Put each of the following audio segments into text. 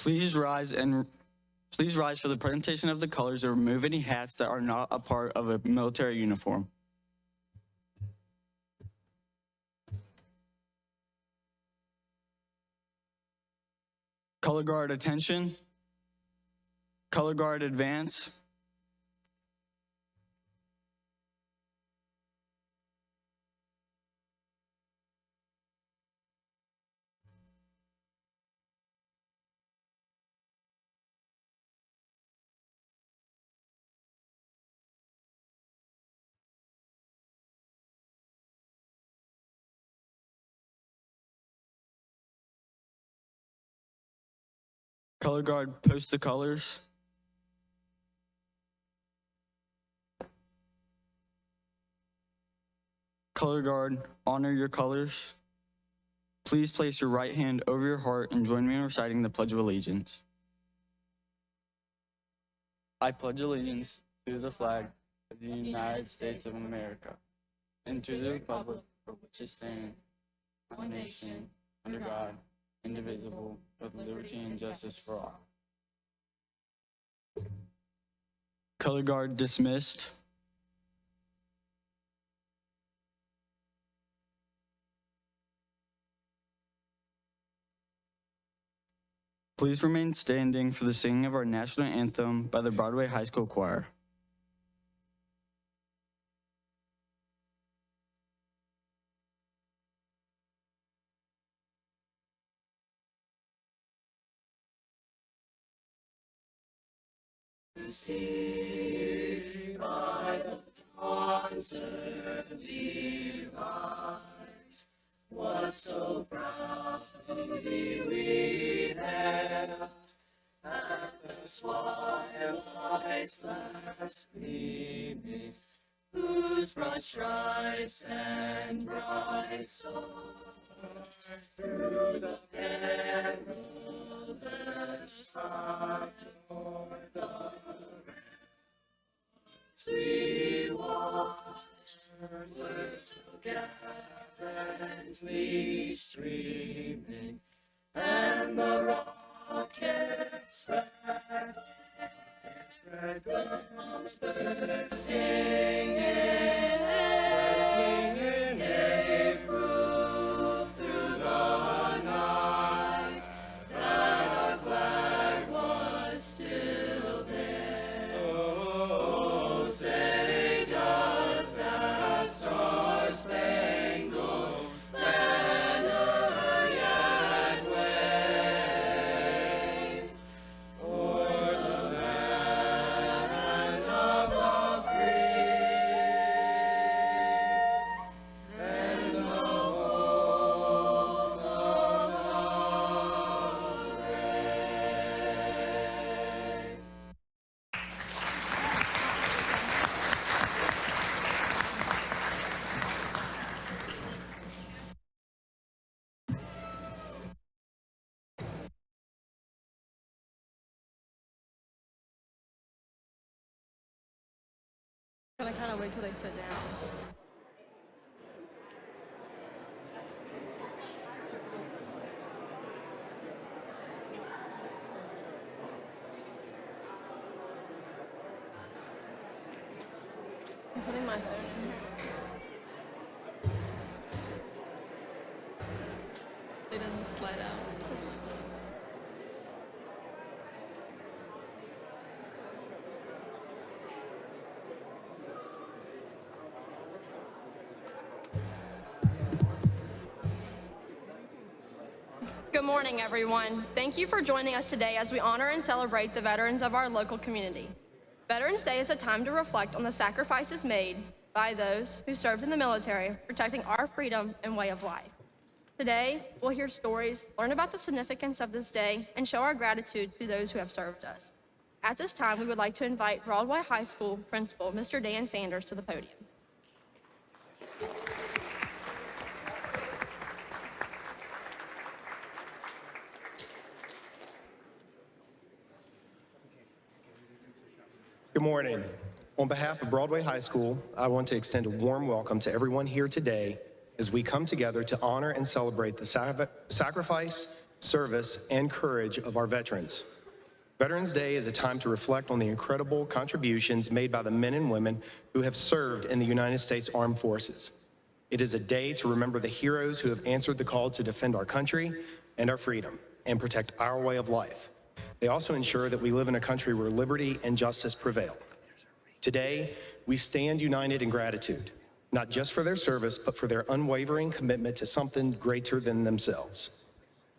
Please rise for the presentation of the colors and remove any hats that are not a part of a military uniform. Color guard attention. Color guard advance. Color guard post the colors. Color guard honor your colors. Please place your right hand over your heart and join me in reciting the Pledge of Allegiance. I pledge allegiance to the flag of the United States of America and to the republic for which it stands, one nation, under God, indivisible, with liberty and justice for all. Color guard dismissed. Please remain standing for the singing of our national anthem by the Broadway High School Choir. To see by the dawn's early light what so proudly we hailed, and the twilight's last gleaming, whose broad stripes and bright stars through the perilous fight toward the we watched, were so gallantly streaming, and the rockets spread bombs bursting in air, gave proof through the night that our flag was still there. Oh, say does that star-spangled banner yet wave o'er the land of the free and the home of the brave? Gonna kind of wait till they sit down. I'm putting my phone in here. It doesn't slide out. Good morning, everyone. Thank you for joining us today as we honor and celebrate the veterans of our local community. Veterans Day is a time to reflect on the sacrifices made by those who served in the military, protecting our freedom and way of life. Today, we'll hear stories, learn about the significance of this day, and show our gratitude to those who have served us. At this time, we would like to invite Broadway High School Principal, Mr. Dan Sanders, to the podium. Good morning. On behalf of Broadway High School, I want to extend a warm welcome to everyone here today as we come together to honor and celebrate the sacrifice, service, and courage of our veterans. Veterans Day is a time to reflect on the incredible contributions made by the men and women who have served in the United States Armed Forces. It is a day to remember the heroes who have answered the call to defend our country and our freedom and protect our way of life. They also ensure that we live in a country where liberty and justice prevail. Today, we stand united in gratitude, not just for their service, but for their unwavering commitment to something greater than themselves.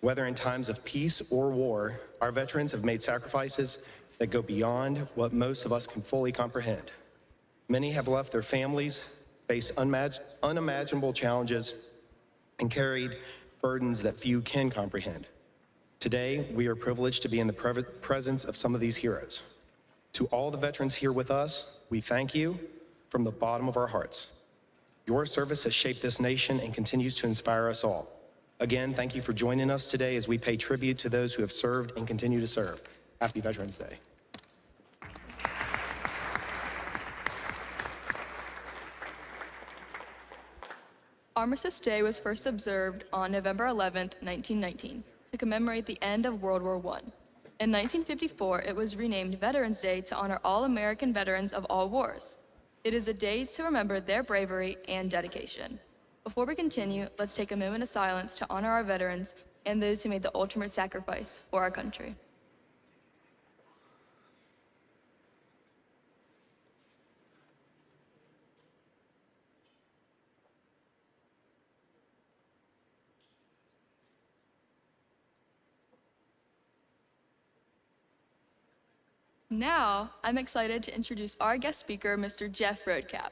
Whether in times of peace or war, our veterans have made sacrifices that go beyond what most of us can fully comprehend. Many have left their families, faced unimaginable challenges, and carried burdens that few can comprehend. Today, we are privileged to be in the presence of some of these heroes. To all the veterans here with us, we thank you from the bottom of our hearts. Your service has shaped this nation and continues to inspire us all. Again, thank you for joining us today as we pay tribute to those who have served and continue to serve. Happy Veterans Day. Armistice Day was first observed on November 11, 1919, to commemorate the end of World War I. In 1954, it was renamed Veterans Day to honor all American veterans of all wars. It is a day to remember their bravery and dedication. Before we continue, let's take a moment of silence to honor our veterans and those who made the ultimate sacrifice for our country. Now, I'm excited to introduce our guest speaker, Mr. Jeff Roadcap.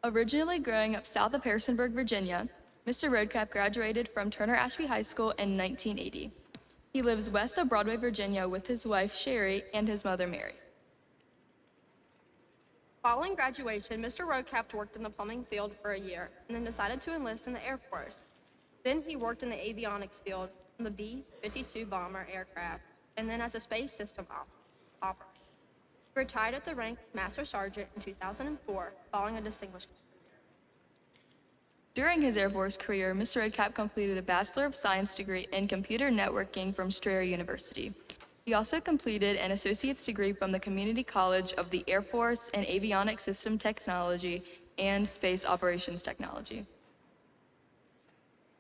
Originally growing up south of Harrisonburg, Virginia, Mr. Roadcap graduated from Turner Ashby High School in 1980. He lives west of Broadway, Virginia with his wife, Sherry, and his mother, Mary. Following graduation, Mr. Roadcap worked in the plumbing field for a year and then decided to enlist in the Air Force. Then he worked in the avionics field on the B-52 bomber aircraft and then as a space system operator. He retired at the rank of Master Sergeant in 2004, following a distinguished. During his Air Force career, Mr. Roadcap completed a Bachelor of Science degree in Computer Networking from Strayer University. He also completed an Associate's degree from the Community College of the Air Force in Avionics System Technology and Space Operations Technology.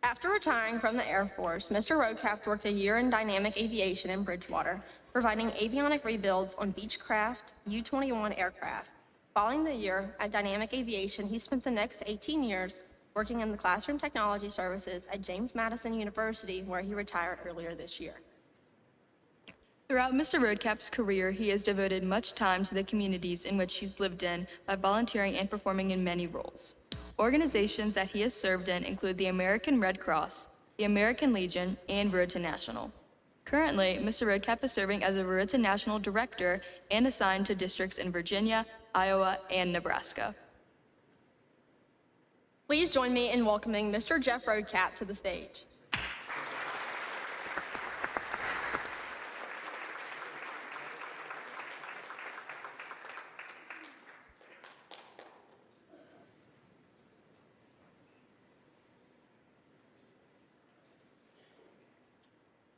After retiring from the Air Force, Mr. Roadcap worked a year in dynamic aviation in Bridgewater, providing avionic rebuilds on Beechcraft U-21 aircraft. Following the year at Dynamic Aviation, he spent the next 18 years working in the classroom technology services at James Madison University, where he retired earlier this year. Throughout Mr. Roadcap's career, he has devoted much time to the communities in which he's lived in by volunteering and performing in many roles. Organizations that he has served in include the American Red Cross, the American Legion, and Ruritan National. Currently, Mr. Roadcap is serving as a Ruritan National Director and assigned to districts in Virginia, Iowa, and Nebraska. Please join me in welcoming Mr. Jeff Roadcap to the stage.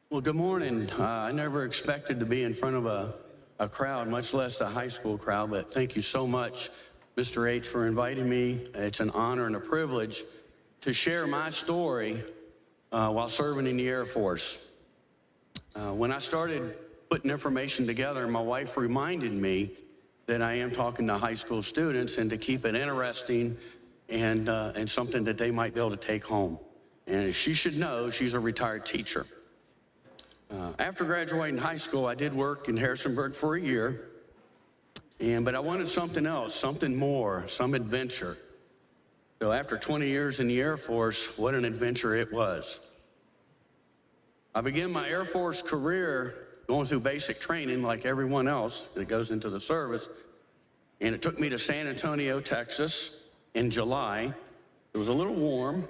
Well, good morning. I never expected to be in front of a crowd, much less a high school crowd, but thank you so much, Mr. H, for inviting me. It's an honor and a privilege to share my story while serving in the Air Force. When I started putting information together, my wife reminded me that I am talking to high school students and to keep it interesting and something that they might be able to take home. And she should know she's a retired teacher. After graduating high school, I did work in Harrisonburg for a year, but I wanted something else, something more, some adventure. So after 20 years in the Air Force, what an adventure it was. I began my Air Force career going through basic training like everyone else that goes into the service, and it took me to San Antonio, Texas in July. It was a little warm,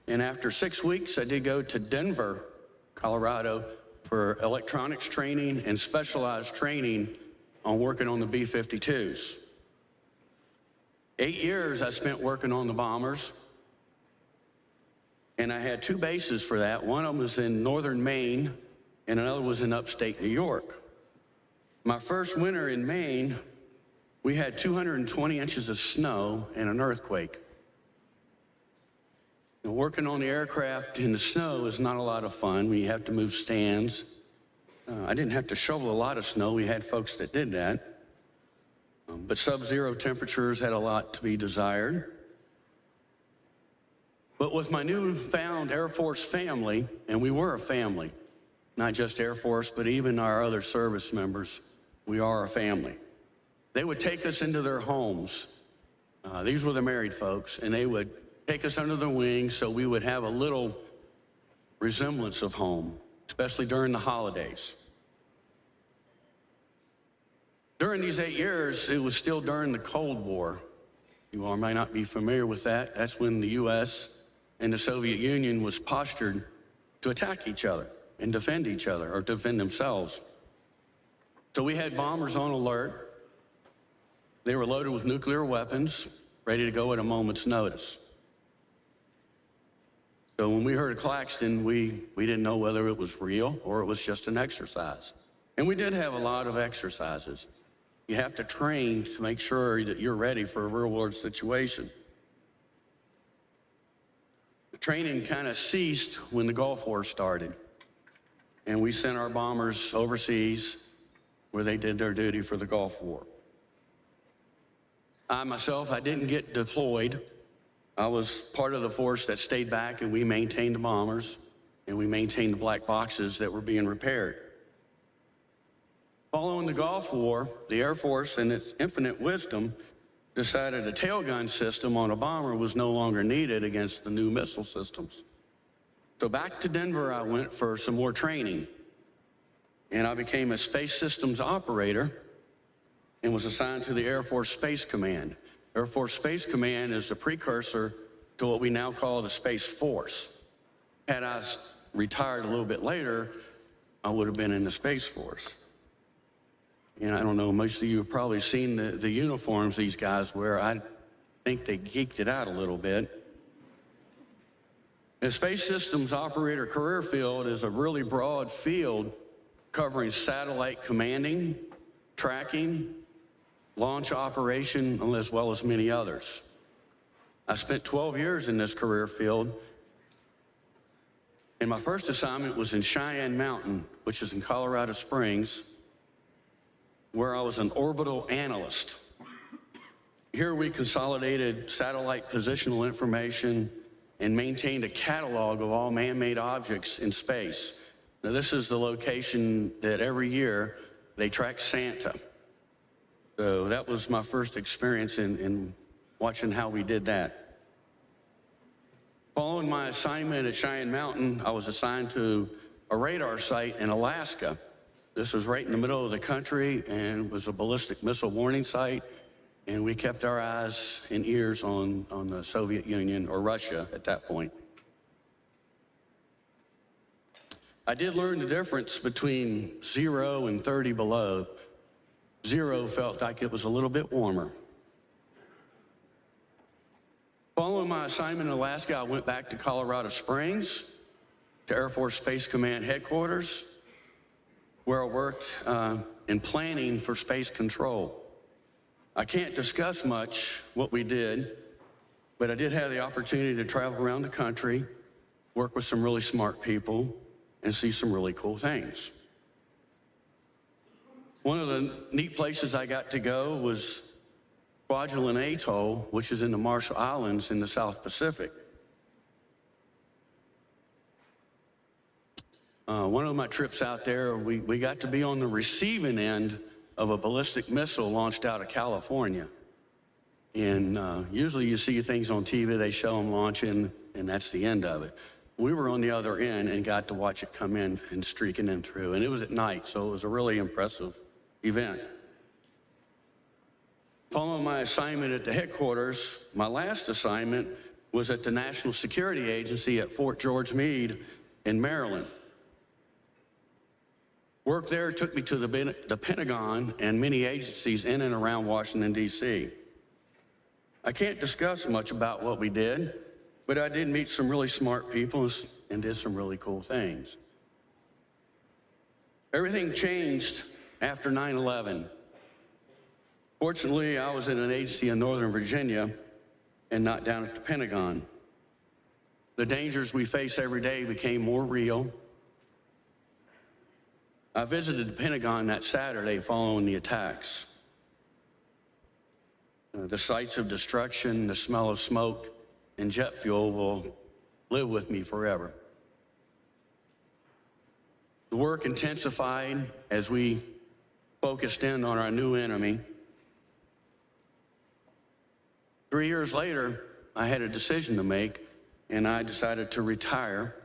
and after 6 weeks, I did go to Denver, Colorado for electronics training and specialized training on working on the B-52s. 8 years I spent working on the bombers. And I had two bases for that. One of them was in northern Maine, and another was in upstate New York. My first winter in Maine, we had 220 inches of snow and an earthquake. Now, working on the aircraft in the snow is not a lot of fun. We have to move stands. I didn't have to shovel a lot of snow. We had folks that did that. But sub-zero temperatures had a lot to be desired. But with my newfound Air Force family, and we were a family, not just Air Force, but even our other service members, we are a family. They would take us into their homes. These were the married folks, and they would take us under their wings so we would have a little resemblance of home, especially during the holidays. During these 8 years, it was still during the Cold War. You all might not be familiar with that. That's when the U.S. and the Soviet Union was postured to attack each other and defend each other, or defend themselves. So we had bombers on alert. They were loaded with nuclear weapons, ready to go at a moment's notice. So when we heard a klaxon, we didn't know whether it was real or it was just an exercise. And we did have a lot of exercises. You have to train to make sure that you're ready for a real-world situation. The training kind of ceased when the Gulf War started, and we sent our bombers overseas where they did their duty for the Gulf War. I myself, I didn't get deployed. I was part of the force that stayed back, and we maintained the bombers, and we maintained the black boxes that were being repaired. Following the Gulf War, the Air Force, in its infinite wisdom, decided a tailgun system on a bomber was no longer needed against the new missile systems. So back to Denver I went for some more training, and I became a space systems operator and was assigned to the Air Force Space Command. Air Force Space Command is the precursor to what we now call the Space Force. Had I retired a little bit later, I would have been in the Space Force. And I don't know, most of you have probably seen the uniforms these guys wear. I think they geeked it out a little bit. The Space Systems Operator career field is a really broad field covering satellite commanding, tracking, launch operation, as well as many others. I spent 12 years in this career field, and my first assignment was in Cheyenne Mountain, which is in Colorado Springs, where I was an orbital analyst. Here we consolidated satellite positional information and maintained a catalog of all man-made objects in space. Now, this is the location that every year they track Santa. So that was my first experience in watching how we did that. Following my assignment at Cheyenne Mountain, I was assigned to a radar site in Alaska. This was right in the middle of the country and was a ballistic missile warning site, and we kept our eyes and ears on the Soviet Union, or Russia at that point. I did learn the difference between 0 and 30 below. 0 felt like it was a little bit warmer. Following my assignment in Alaska, I went back to Colorado Springs, to Air Force Space Command headquarters, where I worked in planning for space control. I can't discuss much what we did, but I did have the opportunity to travel around the country, work with some really smart people, and see some really cool things. One of the neat places I got to go was Kwajalein Atoll, which is in the Marshall Islands in the South Pacific. One of my trips out there, we got to be on the receiving end of a ballistic missile launched out of California. And usually you see things on TV, they show them launching, and that's the end of it. We were on the other end and got to watch it come in and streaking in through. And it was at night, so it was a really impressive event. Following my assignment at the headquarters, my last assignment was at the National Security Agency at Fort George Meade in Maryland. Work there took me to the Pentagon and many agencies in and around Washington, D.C. I can't discuss much about what we did, But I did meet some really smart people and did some really cool things. Everything changed after 9/11. Fortunately, I was in an agency in Northern Virginia and not down at the Pentagon. The dangers we face every day became more real. I visited the Pentagon that Saturday following the attacks. The sights of destruction, the smell of smoke, and jet fuel will live with me forever. The work intensified as we focused in on our new enemy. 3 years later, I had a decision to make, and I decided to retire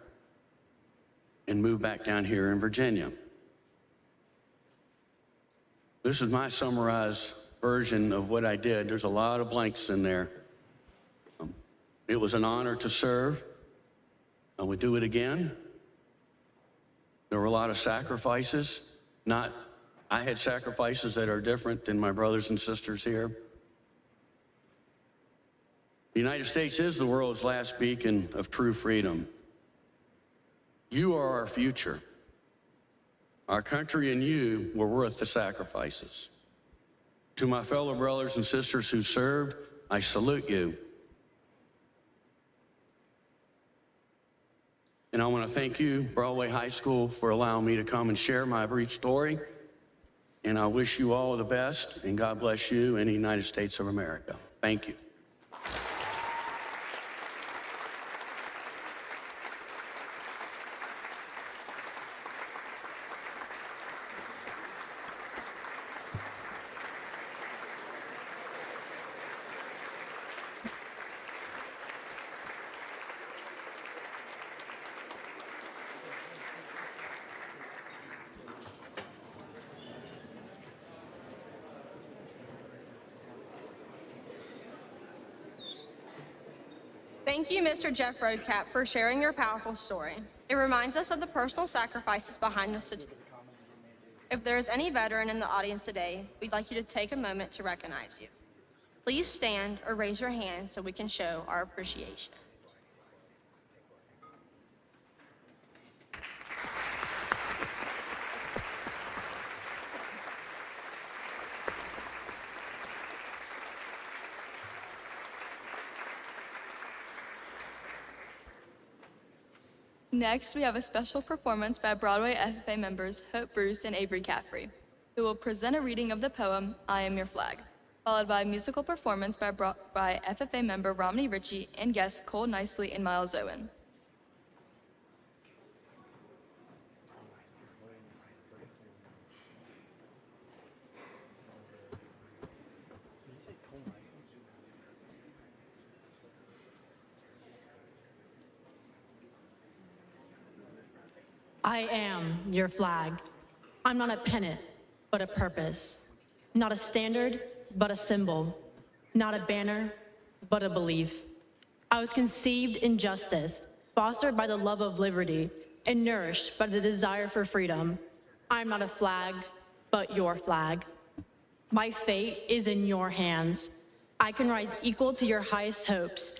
and move back down here in Virginia. This is my summarized version of what I did. There's a lot of blanks in there. It was an honor to serve. I would do it again. There were a lot of sacrifices. I had sacrifices that are different than my brothers and sisters here. The United States is the world's last beacon of true freedom. You are our future. Our country and you were worth the sacrifices. To my fellow brothers and sisters who served, I salute you. And I want to thank you, Broadway High School, for allowing me to come and share my brief story. And I wish you all the best, and God bless you and the United States of America. Thank you. Thank you, Mr. Jeff Roadcap, for sharing your powerful story. It reminds us of the personal sacrifices behind the statistics. If there is any veteran in the audience today, we'd like you to take a moment to recognize you. Please stand or raise your hand so we can show our appreciation. Next, we have a special performance by Broadway FFA members Hope Bruce and Avery Caffrey, who will present a reading of the poem, I Am Your Flag, followed by a musical performance by FFA member Romney Ritchie and guests Cole Nicely and Miles Owen. I am your flag. I'm not a pennant, but a purpose. Not a standard, but a symbol. Not a banner, but a belief. I was conceived in justice, fostered by the love of liberty, and nourished by the desire for freedom. I'm not a flag, but your flag. My fate is in your hands. I can rise equal to your highest hopes.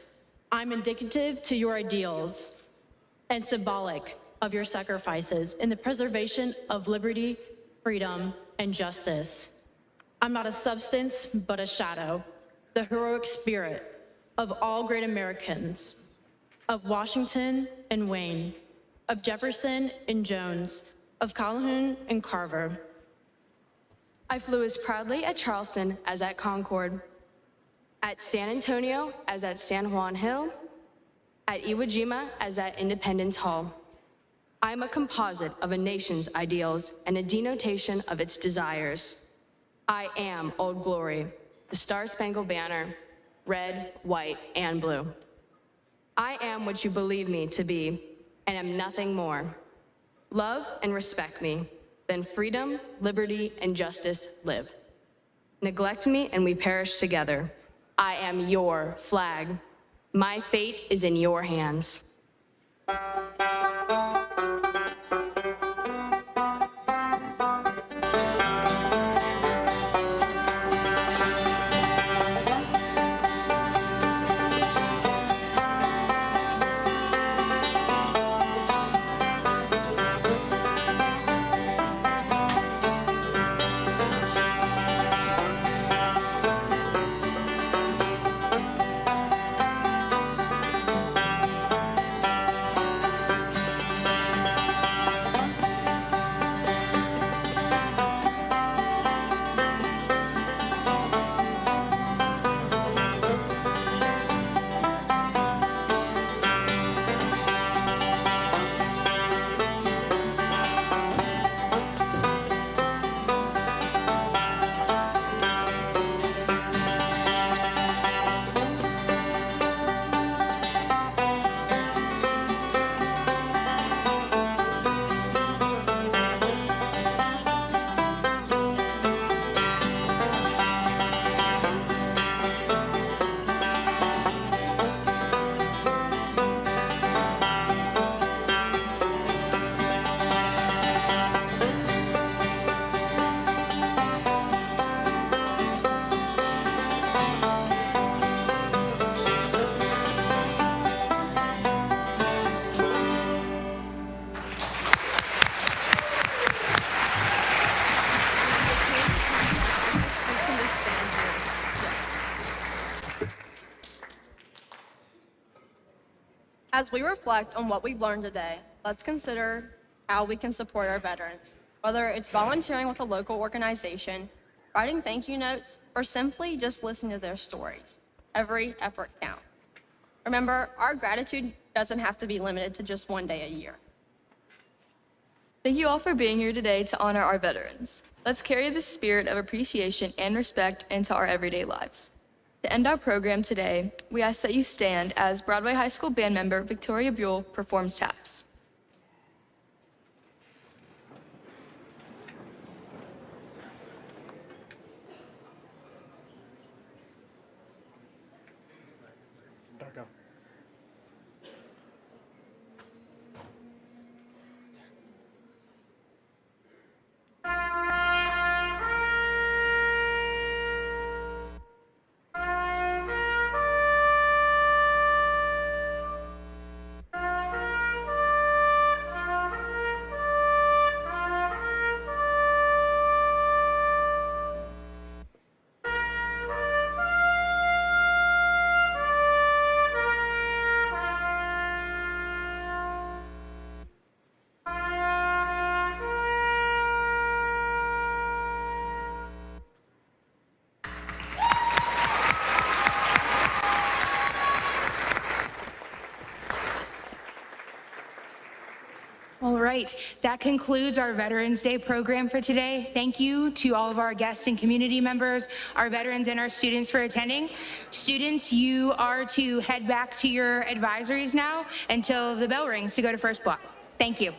I'm indicative to your ideals and symbolic of your sacrifices in the preservation of liberty, freedom, and justice. I'm not a substance, but a shadow, the heroic spirit of all great Americans, of Washington and Wayne, of Jefferson and Jones, of Calhoun and Carver. I flew as proudly at Charleston as at Concord, at San Antonio as at San Juan Hill, at Iwo Jima as at Independence Hall. I am a composite of a nation's ideals and a denotation of its desires. I am Old Glory, the Star-Spangled Banner, red, white, and blue. I am what you believe me to be, and am nothing more. Love and respect me, then freedom, liberty, and justice live. Neglect me, and we perish together. I am your flag. My fate is in your hands. As we reflect on what we've learned today, let's consider how we can support our veterans, whether it's volunteering with a local organization, writing thank you notes, or simply just listening to their stories. Every effort counts. Remember, our gratitude doesn't have to be limited to just one day a year. Thank you all for being here today to honor our veterans. Let's carry the spirit of appreciation and respect into our everyday lives. To end our program today, we ask that you stand as Broadway High School band member Victoria Buell performs taps. All right, that concludes our Veterans Day program for today. Thank you to all of our guests and community members, our veterans and our students for attending. Students, you are to head back to your advisories now until the bell rings to go to first block. Thank you.